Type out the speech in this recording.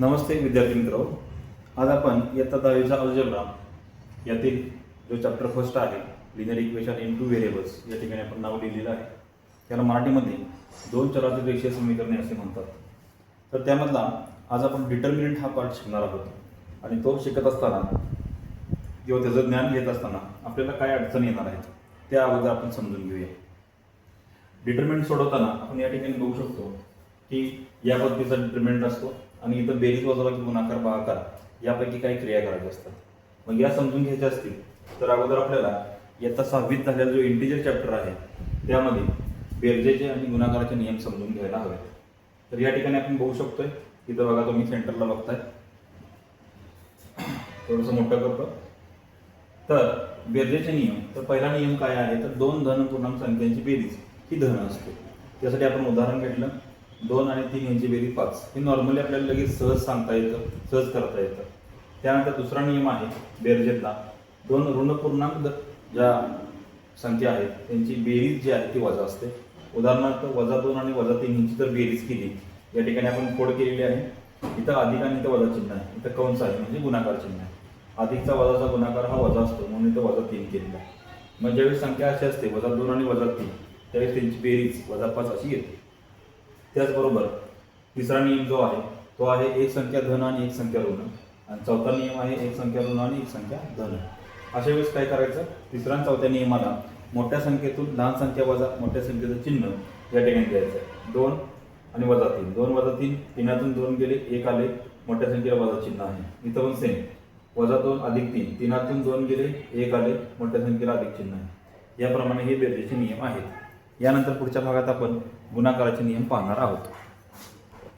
नमस्ते विद्यार्थी मित्र. आज आपण इयत्ता 10वीचा अल्जेब्रा यातील जो चॅप्टर फर्स्ट आहे linear equation in two variables या ठिकाणी आपण नाव लिहिलेलं आहे. त्याला मराठीमध्ये दोन चलातील रेषीय समीकरणे असे म्हणतात. तर त्यामधला आज आपण डिटर्मिनंट हा पार्ट शिकणार आहोत आणि तो शिकत असताना किंवा त्याचं ज्ञान घेत असताना आपल्याला काय अडचण येणार आहेत त्या अगोदर आपण समजून घेऊया. डिटर्मिनंट सोडवताना आपण या ठिकाणी बघू शकतो की या पद्धतीचा डिटर्मिनंट असतो आणि इथं बेरीज वजाबाकी गुणाकार भागाकार यापैकी काही क्रिया करायच्या असतात. मग या समजून घ्यायच्या असतील तर अगोदर आपल्याला इयत्ता 6वीत झालेला जो इंटिजर चॅप्टर आहे त्यामध्ये बेरजेचे आणि गुणाकाराचे नियम समजून घ्यायला हवेत. तर या ठिकाणी आपण बघू शकतोय इथं बघा, तुम्ही सेंटरला बघताय, थोडंसं मोठं करतो. तर बेरजेचे नियम, तर पहिला नियम काय आहे तर दोन धन पूर्णांक संख्यांची बेरीज ही धन असते. त्यासाठी आपण उदाहरण घेतलं 2 आणि 3 यांची बेरीज 5. हे नॉर्मली आपल्याला लगेच सहज सांगता येतं, सहज करता येतं. त्यानंतर दुसरा नियम आहे बेरजेतला, दोन ऋण पूर्णांक ज्या संख्या आहेत त्यांची बेरीज जी आहे ती वजा असते. उदाहरणार्थ -2 आणि -3 यांची जर बेरीज केली, या ठिकाणी आपण कोड केलेली आहे, इथं अधिक आणि इथं वजा चिन्ह आहे, इथं कंस आहे म्हणजे गुणाकार चिन्ह आहे. अधिकचा वजाचा गुणाकार हा वजा असतो म्हणून इथं -3 केलेला आहे. मग ज्यावेळी संख्या अशी असते -2 आणि -3 त्यावेळेस त्यांची बेरीज -5 अशी येते. त्याचबरोबर तिसरा नियम जो आहे तो आहे एक संख्या धन आणि एक संख्या ऋण, आणि चौथा नियम आहे एक संख्या ऋण आणि एक संख्या धन. अशा वेळेस काय करायचं, तिसऱ्या आणि चौथ्या नियमाला मोठ्या संख्येतून लहान संख्या वजा मोठ्या संख्येचं चिन्ह या ठिकाणी द्यायचं आहे. 2 आणि -3, 2 - 3, 3तून 2 गेले 1 आले, मोठ्या संख्येला वजा चिन्ह आहे. इथं पण सेम, -2 + 3, 3तून 2 गेले 1 आले, मोठ्या संख्येला अधिक चिन्ह आहे. याप्रमाणे हे बेरजेचे नियम आहेत. यानंतर पुढच्या भागात आपण गुणाकाराचे नियम पाहणार आहोत.